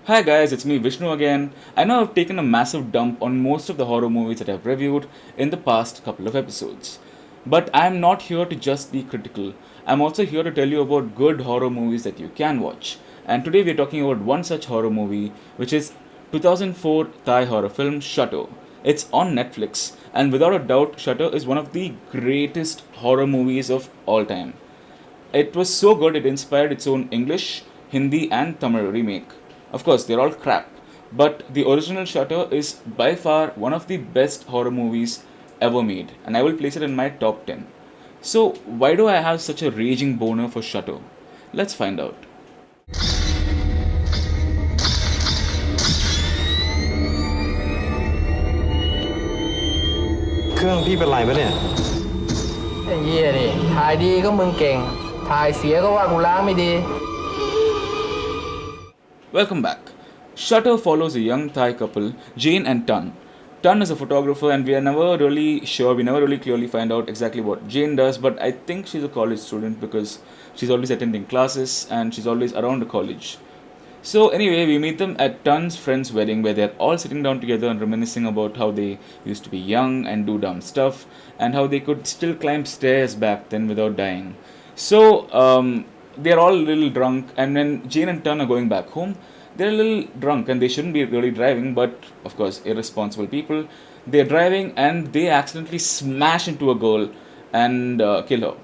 Hi guys, it's me Vishnu again. I know I've taken a massive dump on most of the horror movies that I've reviewed in the past couple of episodes. But I'm not here to just be critical. I'm also here to tell you about good horror movies that you can watch. And today we're talking about one such horror movie, which is 2004 Thai horror film Shutter. It's on Netflix, and without a doubt, Shutter is one of the greatest horror movies of all time. It was so good it inspired its own English, Hindi, and Tamil remake. Of course, they're all crap, but the original Shutter is by far one of the best horror movies ever made, and I will place it in my top 10. So, why do I have such a raging boner for Shutter? Let's find out. เครื่องพี่เป็นไรปะเนี่ยไอ้เหี้ยนี่ถ่ายดีก็มึงเก่งถ่ายเสียก็ว่ากูล้างไม่ดี Welcome back. Shutter follows a young Thai couple, Jane and Tan. Tan is a photographer, and we are never really sure, we never really clearly find out exactly what Jane does, but I think she's a college student because she's always attending classes and she's always around the college. So, anyway, we meet them at Tan's friend's wedding where they're all sitting down together and reminiscing about how they used to be young and do dumb stuff and how they could still climb stairs back then without dying. So, they're all a little drunk, and when Jane and Tan are going back home, they're a little drunk and they shouldn't be really driving, but of course, irresponsible people. They're driving and they accidentally smash into a girl and kill her.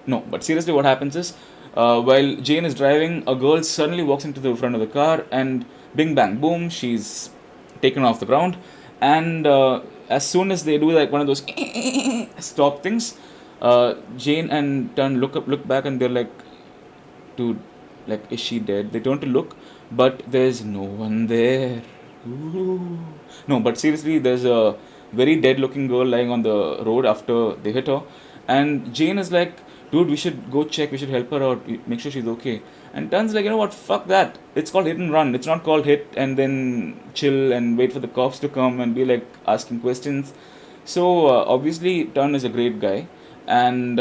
No, but seriously, what happens is while Jane is driving, a girl suddenly walks into the front of the car and bing bang boom, she's taken off the ground. And as soon as they do like one of those stop things, Jane and Tan look back, and they're like, dude, like, is she dead? They turn to look, but there's no one there. Ooh. No, but seriously, there's a very dead looking girl lying on the road after they hit her. And Jane is like, dude, we should go check, we should help her out, make sure she's okay. And Tan's like, you know what, fuck that. It's called hit and run. It's not called hit and then chill and wait for the cops to come and be like asking questions. So obviously, Tan is a great guy. And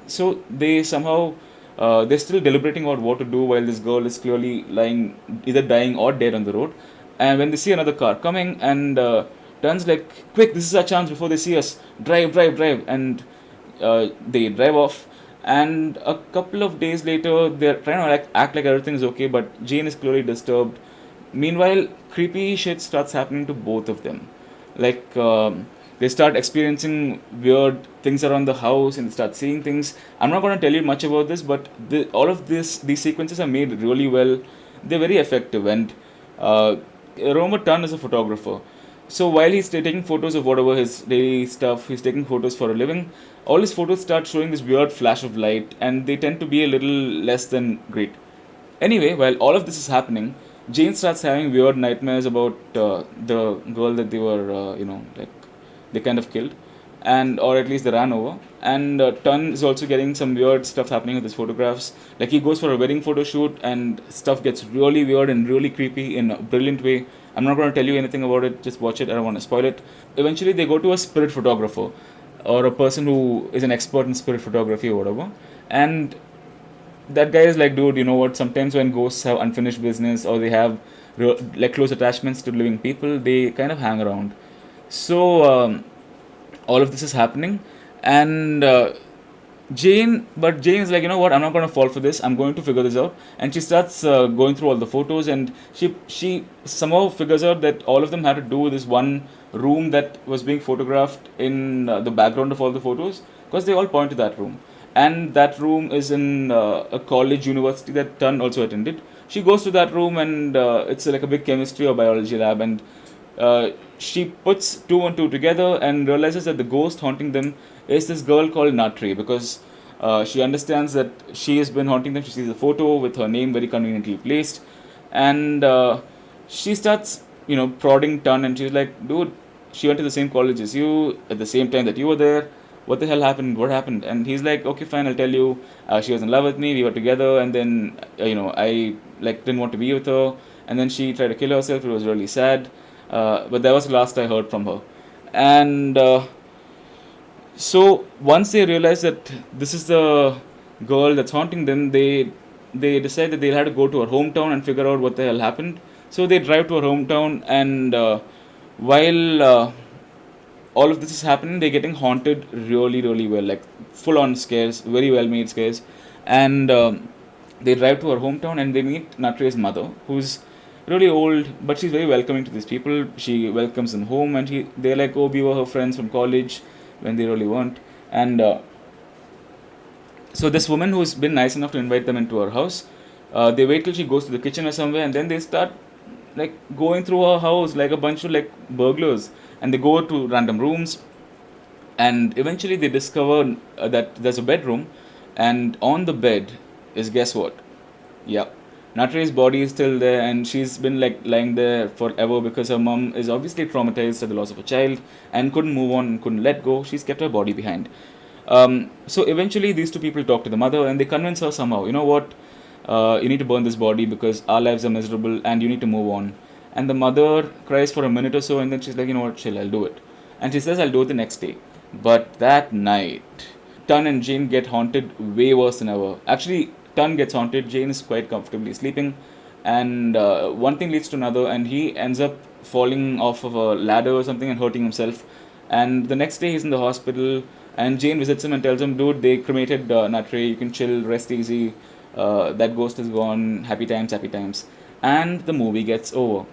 so they somehow they're still deliberating about what to do while this girl is clearly lying, either dying or dead on the road. And when they see another car coming, and turns like, quick, this is our chance before they see us. Drive, drive, drive. And they drive off. And a couple of days later, they're trying to act like everything's okay, but Jane is clearly disturbed. Meanwhile, creepy shit starts happening to both of them. Like, they start experiencing weird things around the house and they start seeing things. I'm not going to tell you much about this, but all of these sequences are made really well. They're very effective. And Romer Tan is a photographer. So while he's taking photos of whatever his daily stuff, he's taking photos for a living, all his photos start showing this weird flash of light, and they tend to be a little less than great. Anyway, while all of this is happening, Jane starts having weird nightmares about the girl that they were, like they kind of killed, and or at least they ran over. And Tun is also getting some weird stuff happening with his photographs. Like he goes for a wedding photo shoot, and stuff gets really weird and really creepy in a brilliant way. I'm not going to tell you anything about it. Just watch it. I don't want to spoil it. Eventually, they go to a spirit photographer or a person who is an expert in spirit photography or whatever, and that guy is like, dude, you know what, sometimes when ghosts have unfinished business or they have like close attachments to living people, they kind of hang around. So all of this is happening, and Jane is like, you know what, I'm not going to fall for this, I'm going to figure this out. And she starts going through all the photos, and she somehow figures out that all of them had to do with this one room that was being photographed in the background of all the photos, because they all point to that room. And that room is in a college university that Tun also attended. She goes to that room, and it's like a big chemistry or biology lab, and she puts two and two together and realizes that the ghost haunting them is this girl called Natri, because she understands that she has been haunting them. She sees a photo with her name very conveniently placed, and she starts, prodding Tun, and she's like, dude, she went to the same college as you at the same time that you were there. What the hell happened? What happened? And he's like, okay, fine, I'll tell you. She was in love with me. We were together, and then I like didn't want to be with her, and then she tried to kill herself. It was really sad. But that was the last I heard from her. And so once they realize that this is the girl that's haunting them, they decide that they'll have to go to her hometown and figure out what the hell happened. So they drive to her hometown, and while all of this is happening, they're getting haunted really, really well, like full on scares, very well made scares. And they drive to her hometown and they meet Natriya's mother, who's really old, but she's very welcoming to these people. She welcomes them home, and they're like, oh, we were her friends from college when they really weren't. And so this woman who's been nice enough to invite them into her house, they wait till she goes to the kitchen or somewhere, and then they start like going through her house like a bunch of like burglars, and they go to random rooms, and eventually they discover that there's a bedroom, and on the bed is, guess what? Yeah, Natri's body is still there, and she's been like lying there forever because her mom is obviously traumatized at the loss of a child and couldn't move on and couldn't let go. She's kept her body behind. So eventually, these two people talk to the mother and they convince her somehow, you know what, you need to burn this body because our lives are miserable and you need to move on. And the mother cries for a minute or so, and then she's like, you know what, chill, I'll do it. And she says, I'll do it the next day. But that night, Tun and Jane get haunted way worse than ever. Actually, Tun gets haunted, Jane is quite comfortably sleeping, and one thing leads to another, and he ends up falling off of a ladder or something and hurting himself. And the next day, he's in the hospital, and Jane visits him and tells him, dude, they cremated Natri, you can chill, rest easy, that ghost is gone, happy times, happy times. And the movie gets over.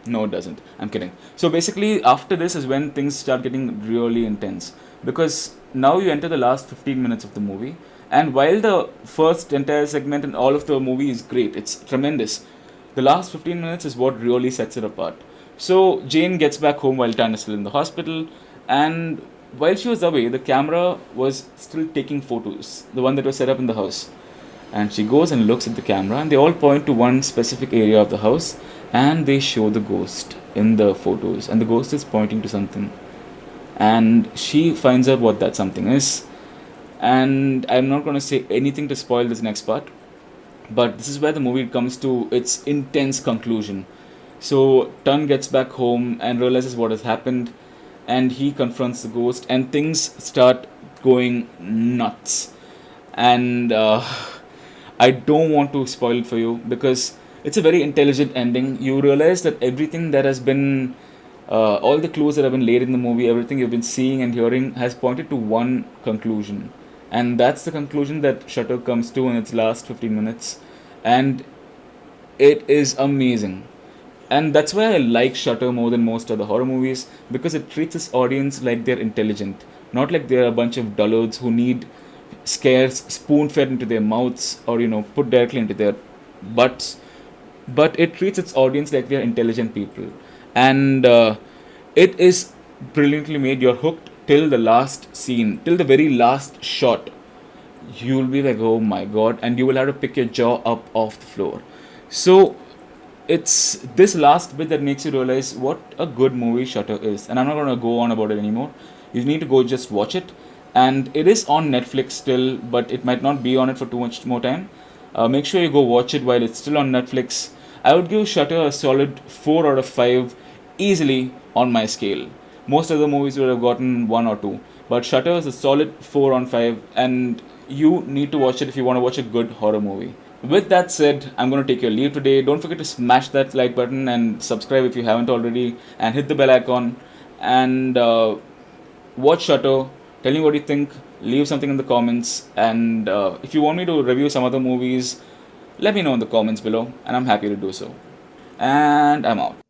No, it doesn't. I'm kidding. So basically, after this is when things start getting really intense. Because now you enter the last 15 minutes of the movie. And while the first entire segment and all of the movie is great, it's tremendous, the last 15 minutes is what really sets it apart. So Jane gets back home while Tan is still in the hospital. And while she was away, the camera was still taking photos, the one that was set up in the house. And she goes and looks at the camera, and they all point to one specific area of the house, and they show the ghost in the photos, and the ghost is pointing to something, and she finds out what that something is. And I'm not going to say anything to spoil this next part, but this is where the movie comes to its intense conclusion. So Tun gets back home and realizes what has happened, and he confronts the ghost, and things start going nuts. And I don't want to spoil it for you because it's a very intelligent ending. You realize that everything that has been, all the clues that have been laid in the movie, everything you've been seeing and hearing has pointed to one conclusion. And that's the conclusion that Shutter comes to in its last 15 minutes. And it is amazing. And that's why I like Shutter more than most other horror movies, because it treats its audience like they're intelligent, not like they're a bunch of dullards who need scares spoon fed into their mouths or put directly into their butts. But it treats its audience like they're intelligent people, and it is brilliantly made. You're hooked till the last scene, till the very last shot. You'll be like, oh my god, and you will have to pick your jaw up off the floor. So it's this last bit that makes you realize what a good movie Shutter is. And I'm not going to go on about it anymore. You need to go just watch it. And it is on Netflix still, but it might not be on it for too much more time. Make sure you go watch it while it's still on Netflix. I would give Shutter a solid 4 out of 5 easily on my scale. Most other movies would have gotten 1 or 2. But Shutter is a solid 4 on 5, and you need to watch it if you want to watch a good horror movie. With that said, I'm going to take your leave today. Don't forget to smash that like button and subscribe if you haven't already, and hit the bell icon, and watch Shutter. Tell me what you think. Leave something in the comments, and if you want me to review some other movies, let me know in the comments below, and I'm happy to do so. And I'm out.